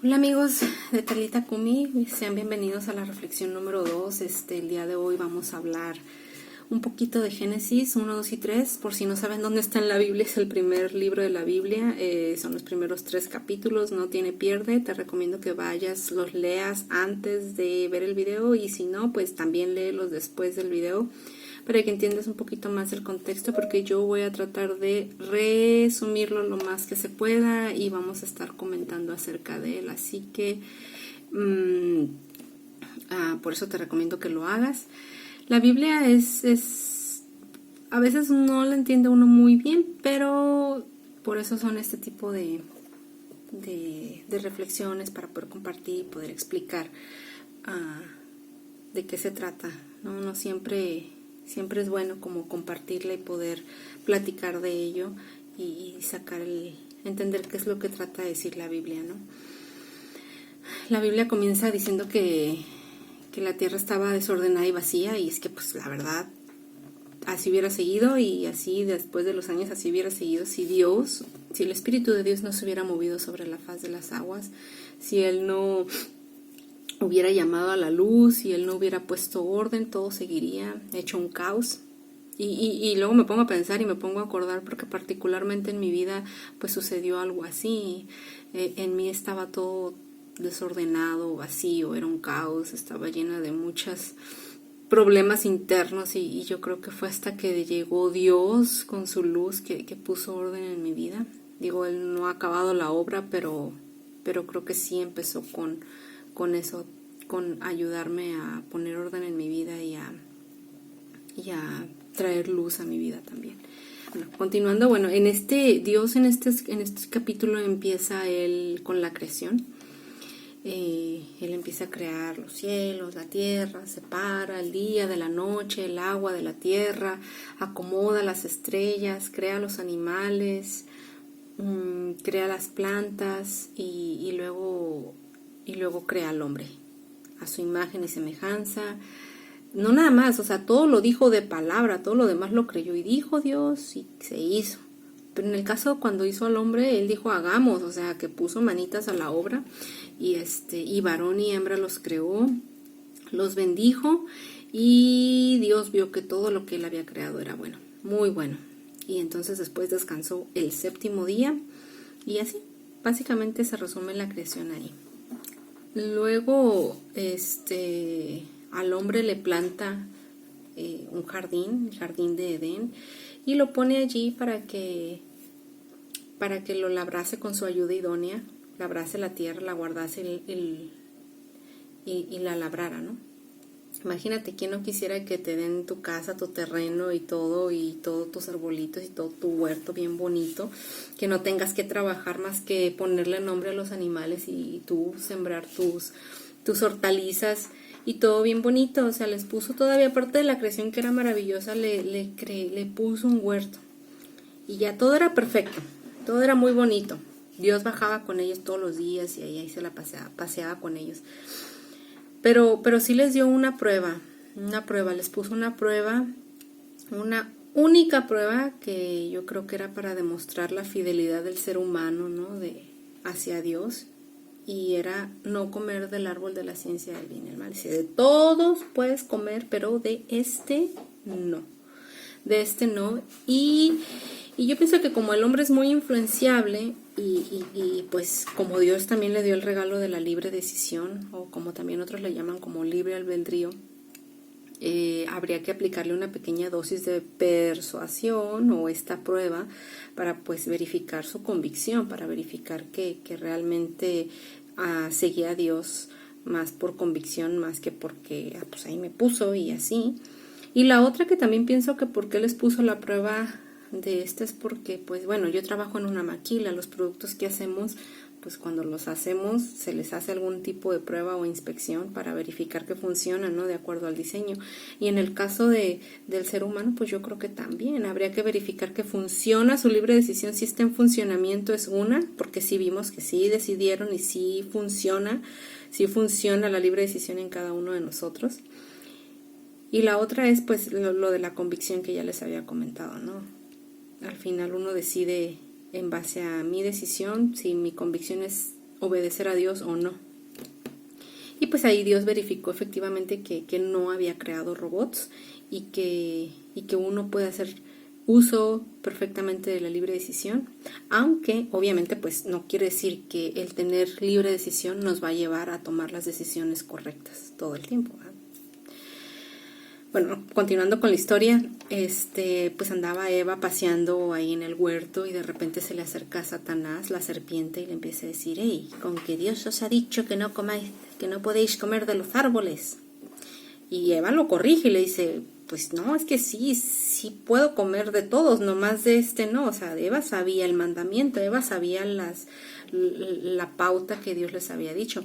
Hola amigos de Talita Kumi, sean bienvenidos a la reflexión número 2. El día de hoy vamos a hablar un poquito de Génesis 1, 2 y 3. Por si no saben dónde está en la Biblia, es el primer libro de la Biblia, son los primeros 3 capítulos, no tiene pierde. Te recomiendo que vayas, los leas antes de ver el video y si no, pues también léelos después del video, para que entiendas un poquito más el contexto, porque yo voy a tratar de resumirlo lo más que se pueda y vamos a estar comentando acerca de él, así que por eso te recomiendo que lo hagas. La Biblia es a veces no la entiende uno muy bien, pero por eso son este tipo de reflexiones, para poder compartir y poder explicar de qué se trata, ¿no? No siempre es bueno como compartirla y poder platicar de ello y entender qué es lo que trata de decir la Biblia, ¿no? La Biblia comienza diciendo que la tierra estaba desordenada y vacía, y es que pues la verdad así hubiera seguido, y así después de los años así hubiera seguido si el Espíritu de Dios no se hubiera movido sobre la faz de las aguas, si Él no hubiera llamado a la luz, si Él no hubiera puesto orden, todo seguiría hecho un caos. Y luego me pongo a pensar y me pongo a acordar, porque particularmente en mi vida pues sucedió algo así. En mí estaba todo desordenado, vacío, era un caos, estaba llena de muchos problemas internos, y yo creo que fue hasta que llegó Dios con su luz que puso orden en mi vida. Digo, Él no ha acabado la obra, pero creo que sí empezó con eso, con ayudarme a poner orden en mi vida y a traer luz a mi vida también. Bueno, continuando, Dios en este capítulo empieza Él con la creación. Él empieza a crear los cielos, la tierra, separa el día de la noche, el agua de la tierra, acomoda las estrellas, crea los animales, crea las plantas y luego crea al hombre a su imagen y semejanza. No nada más, o sea, todo lo dijo de palabra, todo lo demás lo creyó, y dijo Dios y se hizo. Pero en el caso cuando hizo al hombre, Él dijo hagamos, o sea, que puso manitas a la obra, y varón y hembra los creó, los bendijo, y Dios vio que todo lo que Él había creado era bueno, muy bueno. Y entonces después descansó el séptimo día, y así, básicamente se resume la creación ahí. Luego, al hombre le planta un jardín, el jardín de Edén, y lo pone allí para que lo labrase con su ayuda idónea, labrase la tierra, la guardase y la labrara, ¿no? Imagínate, ¿quién no quisiera que te den tu casa, tu terreno y todos tus arbolitos y todo tu huerto bien bonito, que no tengas que trabajar más que ponerle nombre a los animales y tú sembrar tus hortalizas y todo bien bonito? O sea, les puso todavía, aparte de la creación que era maravillosa, le puso un huerto, y ya todo era perfecto, todo era muy bonito. Dios bajaba con ellos todos los días y ahí se la paseaba con ellos. Pero sí les dio una prueba, les puso una prueba, una única prueba, que yo creo que era para demostrar la fidelidad del ser humano, ¿no? Hacia Dios, y era no comer del árbol de la ciencia del bien y el mal. Dice, de todos puedes comer, pero de no. Y yo pienso que como el hombre es muy influenciable, y pues como Dios también le dio el regalo de la libre decisión, o como también otros le llaman como libre albedrío, habría que aplicarle una pequeña dosis de persuasión o esta prueba para pues verificar su convicción, para verificar que realmente seguía a Dios más por convicción, más que porque pues ahí me puso y así. Y la otra que también pienso que por qué les puso la prueba de es porque, pues bueno, yo trabajo en una maquila, los productos que hacemos, pues cuando los hacemos se les hace algún tipo de prueba o inspección para verificar que funcionan, ¿no? De acuerdo al diseño. Y en el caso del ser humano, pues yo creo que también habría que verificar que funciona su libre decisión. Si está en funcionamiento es una, porque sí vimos que sí decidieron y sí funciona la libre decisión en cada uno de nosotros. Y la otra es pues lo de la convicción que ya les había comentado, ¿no? Al final uno decide en base a mi decisión, si mi convicción es obedecer a Dios o no. Y pues ahí Dios verificó efectivamente que no había creado robots y que uno puede hacer uso perfectamente de la libre decisión, aunque obviamente pues no quiere decir que el tener libre decisión nos va a llevar a tomar las decisiones correctas todo el tiempo, ¿verdad? Bueno, continuando con la historia, pues andaba Eva paseando ahí en el huerto y de repente se le acerca a Satanás, la serpiente, y le empieza a decir: hey, con que Dios os ha dicho que no comáis, que no podéis comer de los árboles. Y Eva lo corrige y le dice: pues no, es que sí puedo comer de todos, nomás de no. O sea, Eva sabía el mandamiento, Eva sabía la pauta que Dios les había dicho.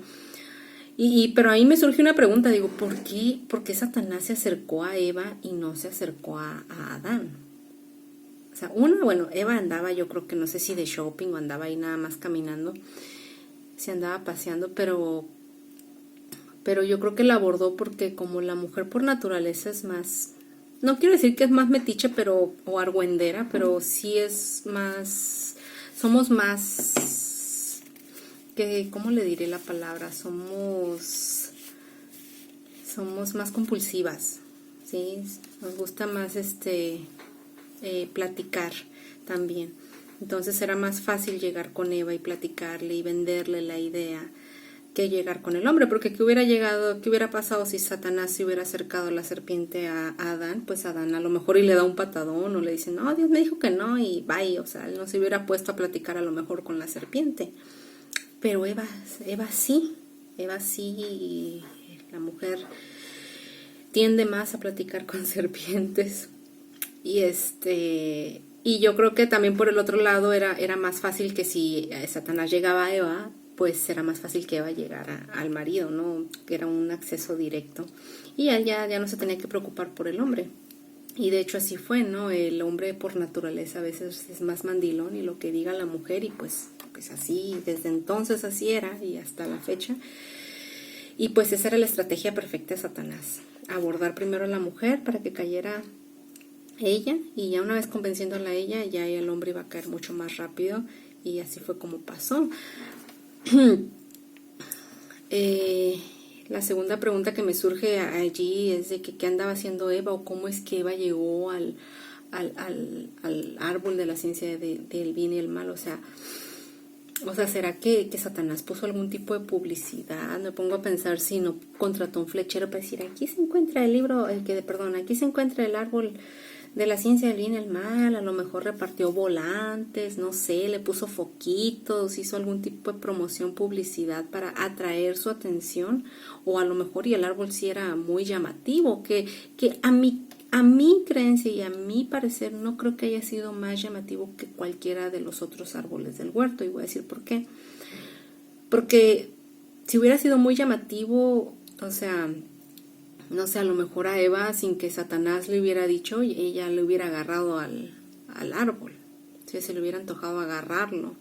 Pero ahí me surge una pregunta, digo, ¿por qué Satanás se acercó a Eva y no se acercó a Adán? O sea, Eva andaba, yo creo que no sé si de shopping o andaba ahí nada más caminando, se andaba paseando, pero yo creo que la abordó porque como la mujer por naturaleza es más, no quiero decir que es más metiche, o argüendera, pero sí es más, somos más, ¿cómo le diré la palabra? Somos más compulsivas, ¿sí? Nos gusta más platicar también. Entonces era más fácil llegar con Eva y platicarle y venderle la idea que llegar con el hombre, porque ¿qué hubiera pasado si Satanás se hubiera acercado a la serpiente a Adán? Pues Adán a lo mejor y le da un patadón o le dice: no, Dios me dijo que no, y bye. O sea, él no se hubiera puesto a platicar a lo mejor con la serpiente. Pero Eva sí, la mujer tiende más a platicar con serpientes. Y yo creo que también por el otro lado era más fácil que si Satanás llegaba a Eva, pues era más fácil que Eva llegara al marido, ¿no? Que era un acceso directo. Y él ya no se tenía que preocupar por el hombre. Y de hecho así fue, ¿no? El hombre por naturaleza a veces es más mandilón y lo que diga la mujer, y pues así, desde entonces así era y hasta la fecha. Y pues esa era la estrategia perfecta de Satanás: abordar primero a la mujer para que cayera ella, y ya una vez convenciéndola a ella, ya el hombre iba a caer mucho más rápido, y así fue como pasó. La segunda pregunta que me surge allí es de que qué andaba haciendo Eva, o cómo es que Eva llegó al árbol de la ciencia del bien y el mal. O sea, ¿será que Satanás puso algún tipo de publicidad? Me pongo a pensar si no contrató un flechero para decir: aquí se encuentra aquí se encuentra el árbol de la ciencia del bien y el mal. A lo mejor repartió volantes, no sé, le puso foquitos, hizo algún tipo de promoción, publicidad para atraer su atención, o a lo mejor y el árbol sí era muy llamativo, que a mi creencia y a mi parecer no creo que haya sido más llamativo que cualquiera de los otros árboles del huerto, y voy a decir por qué. Porque si hubiera sido muy llamativo, o sea, no sé, a lo mejor a Eva, sin que Satanás le hubiera dicho, ella le hubiera agarrado al árbol, si se le hubiera antojado agarrarlo.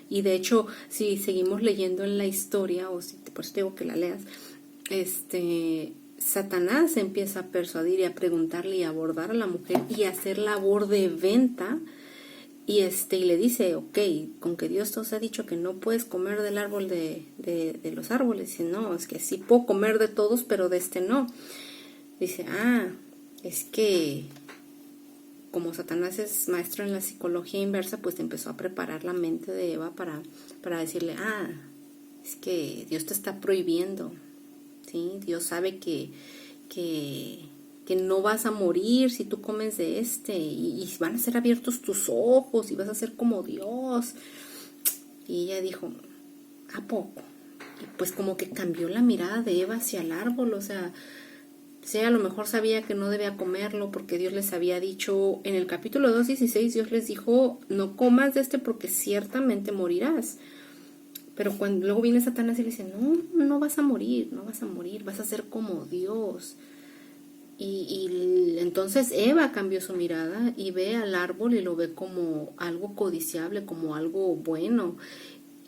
Y de hecho, si seguimos leyendo en la historia, o si por eso digo que la leas, Satanás empieza a persuadir y a preguntarle y a abordar a la mujer y a hacer labor de venta. Y le dice: ok, con que Dios os ha dicho que no puedes comer del árbol de los árboles. Y no, es que sí puedo comer de todos, pero de no. Dice: es que como Satanás es maestro en la psicología inversa, pues empezó a preparar la mente de Eva para decirle: es que Dios te está prohibiendo, ¿sí? Dios sabe que no vas a morir si tú comes de y van a ser abiertos tus ojos y vas a ser como Dios. Y ella dijo: ¿a poco? Y pues como que cambió la mirada de Eva hacia el árbol. O sea, a lo mejor sabía que no debía comerlo porque Dios les había dicho en el capítulo 2:16, Dios les dijo: no comas de porque ciertamente morirás. Pero cuando luego viene Satanás y le dice: no vas a morir, vas a ser como Dios. Y entonces Eva cambió su mirada y ve al árbol y lo ve como algo codiciable, como algo bueno.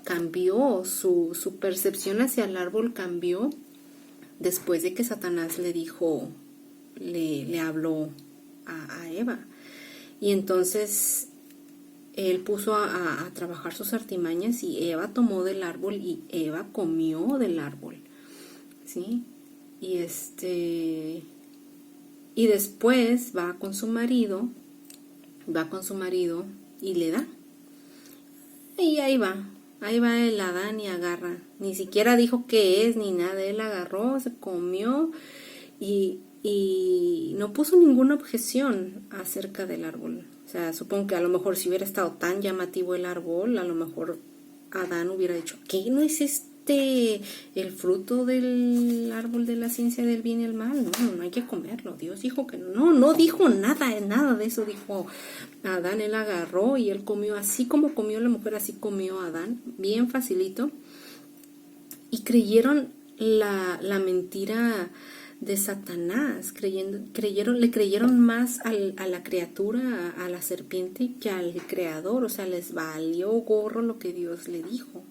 Cambió su percepción hacia el árbol, cambió después de que Satanás le dijo, le habló a Eva. Y entonces él puso a trabajar sus artimañas y Eva tomó del árbol y Eva comió del árbol, ¿sí? Y después va con su marido y le da. Y ahí va el Adán y agarra. Ni siquiera dijo qué es ni nada, él agarró, se comió y no puso ninguna objeción acerca del árbol. O sea, supongo que a lo mejor si hubiera estado tan llamativo el árbol, a lo mejor Adán hubiera dicho, ¿qué no es el fruto del árbol de la ciencia del bien y el mal? No hay que comerlo. Dios dijo que no dijo nada de eso, dijo Adán. Él agarró y él comió, así como comió la mujer, así comió Adán, bien facilito. Y creyeron la mentira de Satanás, le creyeron más a la criatura, a la serpiente, que al creador. O sea, les valió gorro lo que Dios le dijo.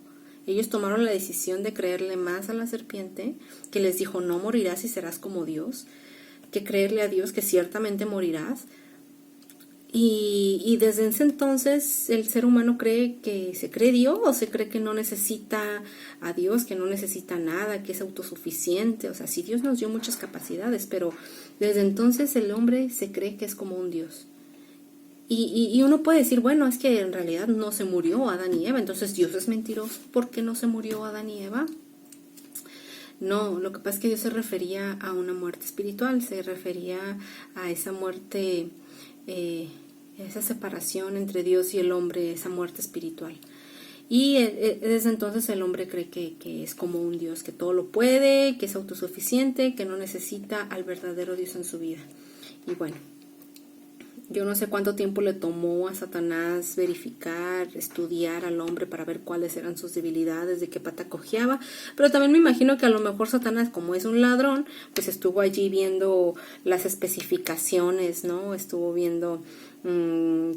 Ellos tomaron la decisión de creerle más a la serpiente, que les dijo no morirás y serás como Dios, que creerle a Dios que ciertamente morirás. Y desde ese entonces el ser humano se cree Dios, se cree que no necesita a Dios, que no necesita nada, que es autosuficiente. O sea, sí, Dios nos dio muchas capacidades, pero desde entonces el hombre se cree que es como un Dios. Y uno puede decir, bueno, es que en realidad no se murió Adán y Eva, entonces Dios es mentiroso. ¿Por qué no se murió Adán y Eva? No, lo que pasa es que Dios se refería a una muerte espiritual, se refería a esa muerte, esa separación entre Dios y el hombre, esa muerte espiritual. Y desde entonces el hombre cree que es como un Dios, que todo lo puede, que es autosuficiente, que no necesita al verdadero Dios en su vida. Y bueno, yo no sé cuánto tiempo le tomó a Satanás verificar, estudiar al hombre para ver cuáles eran sus debilidades, de qué pata cojeaba, pero también me imagino que a lo mejor Satanás, como es un ladrón, pues estuvo allí viendo las especificaciones, ¿no? Estuvo viendo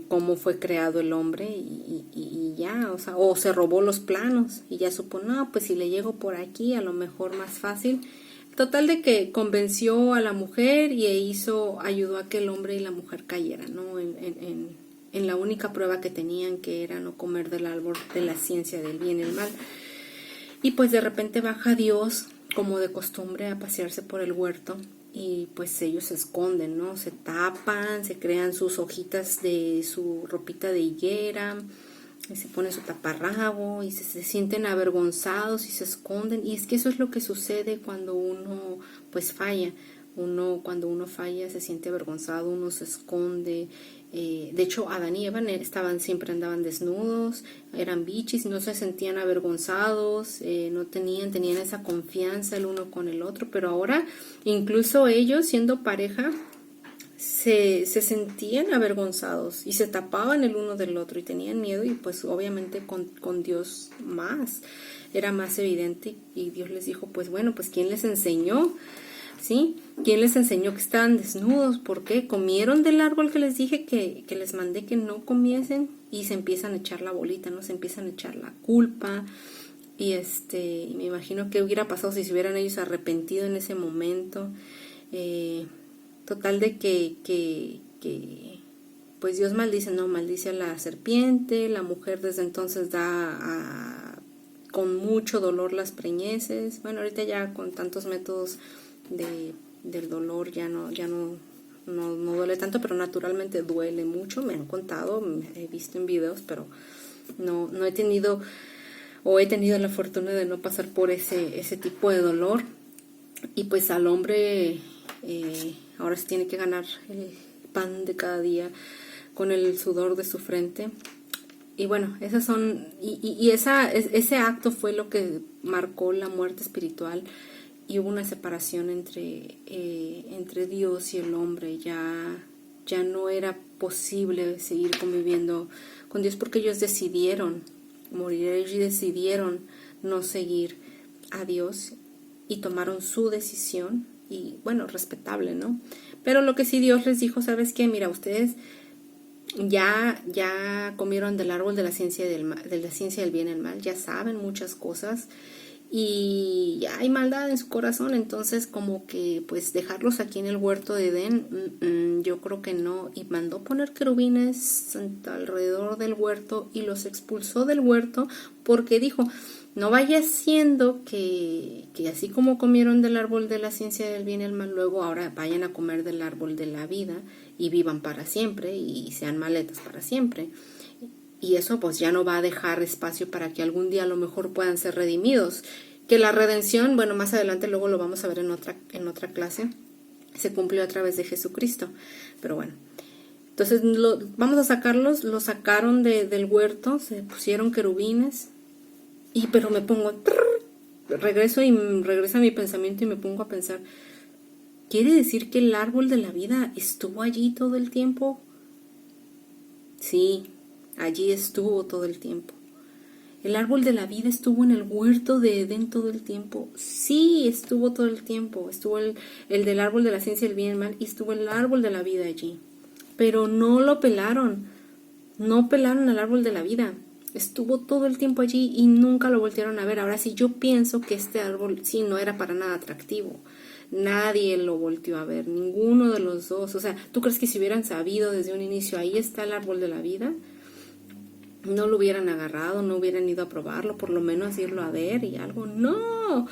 cómo fue creado el hombre y ya, o se robó los planos y ya supo, no, pues si le llego por aquí, a lo mejor más fácil. Total de que convenció a la mujer y ayudó a que el hombre y la mujer cayeran, ¿no? En la única prueba que tenían, que era no comer del árbol de la ciencia del bien y el mal. Y pues de repente baja Dios, como de costumbre, a pasearse por el huerto y pues ellos se esconden, ¿no? Se tapan, se crean sus hojitas de su ropita de higuera, y se pone su taparrabo y se sienten avergonzados y se esconden. Y es que eso es lo que sucede cuando uno pues falla. Cuando uno falla se siente avergonzado, uno se esconde. De hecho, Adán y Eva siempre andaban desnudos, eran bichis, no se sentían avergonzados, no tenían esa confianza el uno con el otro. Pero ahora, incluso ellos siendo pareja, se sentían avergonzados y se tapaban el uno del otro y tenían miedo, y pues obviamente con Dios era más evidente, y Dios les dijo, pues bueno, pues ¿quién les enseñó? ¿Sí? ¿Quién les enseñó que estaban desnudos? ¿Por qué? Comieron del árbol que les dije que les mandé que no comiesen, y se empiezan a echar la bolita, ¿no? Se empiezan a echar la culpa. Y me imagino que hubiera pasado si se hubieran ellos arrepentido en ese momento. Total de que pues Dios maldice a la serpiente. La mujer desde entonces da con mucho dolor las preñeces. Bueno, ahorita ya con tantos métodos del dolor ya no duele tanto, pero naturalmente duele mucho. Me han contado, he visto en videos, pero no he tenido la fortuna de no pasar por ese tipo de dolor. Y pues al hombre ahora se tiene que ganar el pan de cada día con el sudor de su frente. Y bueno, ese acto fue lo que marcó la muerte espiritual, y hubo una separación entre Dios y el hombre. Ya no era posible seguir conviviendo con Dios, porque ellos decidieron morir, ellos decidieron no seguir a Dios y tomaron su decisión. Y bueno, respetable, ¿no? Pero lo que sí Dios les dijo, ¿sabes qué? Mira, ustedes ya comieron del árbol de la ciencia del bien y el mal, ya saben muchas cosas, y hay maldad en su corazón, entonces como que pues dejarlos aquí en el huerto de Edén, yo creo que no, y mandó poner querubines alrededor del huerto y los expulsó del huerto porque dijo, no vaya siendo que así como comieron del árbol de la ciencia del bien y el mal, luego ahora vayan a comer del árbol de la vida y vivan para siempre y sean maletas para siempre. Y eso pues ya no va a dejar espacio para que algún día a lo mejor puedan ser redimidos. Que la redención, bueno, más adelante luego lo vamos a ver en otra clase, se cumplió a través de Jesucristo. Pero bueno, entonces vamos a sacarlos, lo sacaron del huerto, se pusieron querubines, pero me pongo, regresa mi pensamiento y me pongo a pensar, ¿quiere decir que el árbol de la vida estuvo allí todo el tiempo? Sí, allí estuvo todo el tiempo. ¿El árbol de la vida estuvo en el huerto de Edén todo el tiempo? Sí, estuvo todo el tiempo. Estuvo el del árbol de la ciencia del bien y el mal y estuvo el árbol de la vida allí. Pero no lo pelaron. No pelaron al árbol de la vida. Estuvo todo el tiempo allí y nunca lo voltearon a ver. Ahora sí, yo pienso que este árbol sí no era para nada atractivo. Nadie lo volteó a ver, ninguno de los dos. O sea, ¿tú crees que si hubieran sabido desde un inicio, ahí está el árbol de la vida, no lo hubieran agarrado, no hubieran ido a probarlo, por lo menos irlo a ver y algo? No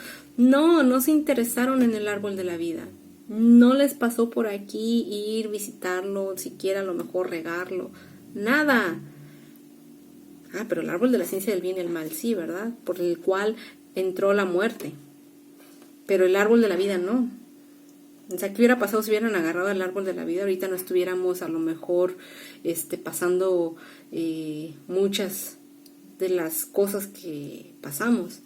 se interesaron en el árbol de la vida. No les pasó por aquí ir, visitarlo, siquiera a lo mejor regarlo. Nada. Pero el árbol de la ciencia del bien y el mal, sí, ¿verdad? Por el cual entró la muerte. Pero el árbol de la vida no. O sea, ¿qué hubiera pasado si hubieran agarrado el árbol de la vida? Ahorita no estuviéramos a lo mejor pasando muchas de las cosas que pasamos.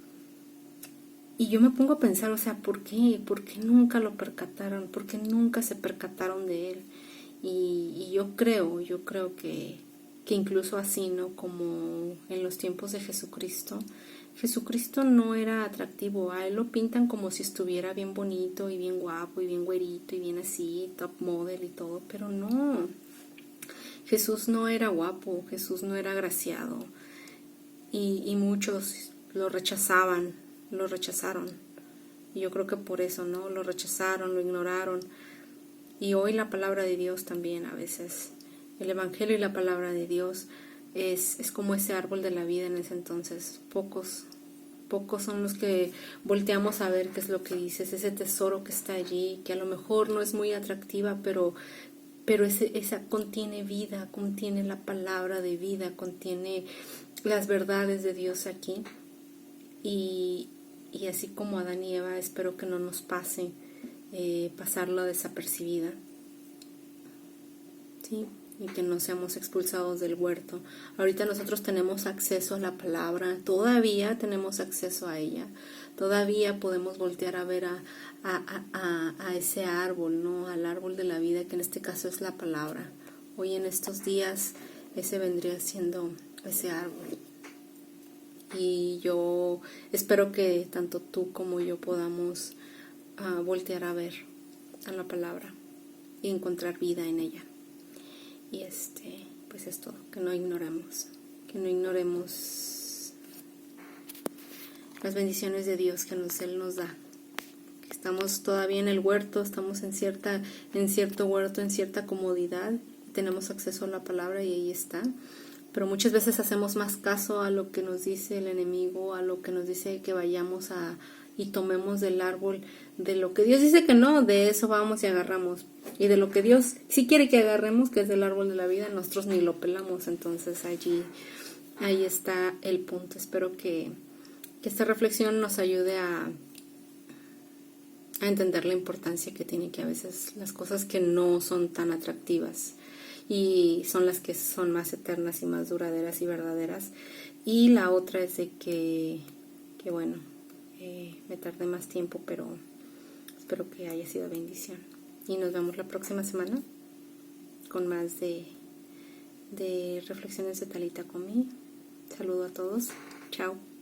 Y yo me pongo a pensar, o sea, ¿por qué? ¿Por qué nunca lo percataron? ¿Por qué nunca se percataron de él? Y yo creo que incluso así, ¿no? Como en los tiempos de Jesucristo, Jesucristo no era atractivo. A él lo pintan como si estuviera bien bonito y bien guapo y bien güerito y bien así, top model y todo, pero no. Jesús no era guapo, Jesús no era agraciado y muchos lo rechazaron. Y yo creo que por eso, ¿no? Lo rechazaron, lo ignoraron. Y hoy la palabra de Dios también a veces, el Evangelio y la palabra de Dios es como ese árbol de la vida en ese entonces. Pocos son los que volteamos a ver qué es lo que dice, ese tesoro que está allí, que a lo mejor no es muy atractiva, pero esa contiene vida, contiene la palabra de vida, contiene las verdades de Dios aquí. Y así como Adán y Eva, espero que no nos pase pasarlo desapercibida, ¿sí? Y que no seamos expulsados del huerto. Ahorita nosotros tenemos acceso a la palabra, todavía tenemos acceso a ella, todavía podemos voltear a ver a ese árbol, ¿no? Al árbol de la vida, que en este caso es la palabra. Hoy en estos días ese vendría siendo ese árbol. Y yo espero que tanto tú como yo podamos voltear a ver a la palabra y encontrar vida en ella. Y pues es todo, que no ignoremos las bendiciones de Dios que Él nos da. Que estamos todavía en el huerto, estamos en cierto huerto, en cierta comodidad, tenemos acceso a la palabra y ahí está. Pero muchas veces hacemos más caso a lo que nos dice el enemigo, a lo que nos dice que vayamos y tomemos del árbol, de lo que Dios dice que no, de eso vamos y agarramos. Y de lo que Dios sí quiere que agarremos, que es el árbol de la vida, nosotros ni lo pelamos. Entonces ahí está el punto. Espero que esta reflexión nos ayude a entender la importancia que tiene que a veces las cosas que no son tan atractivas y son las que son más eternas y más duraderas y verdaderas. Y la otra es de que bueno, me tardé más tiempo, pero espero que haya sido bendición. Y nos vemos la próxima semana con más de reflexiones de Talita Komi. Saludo a todos. Chao.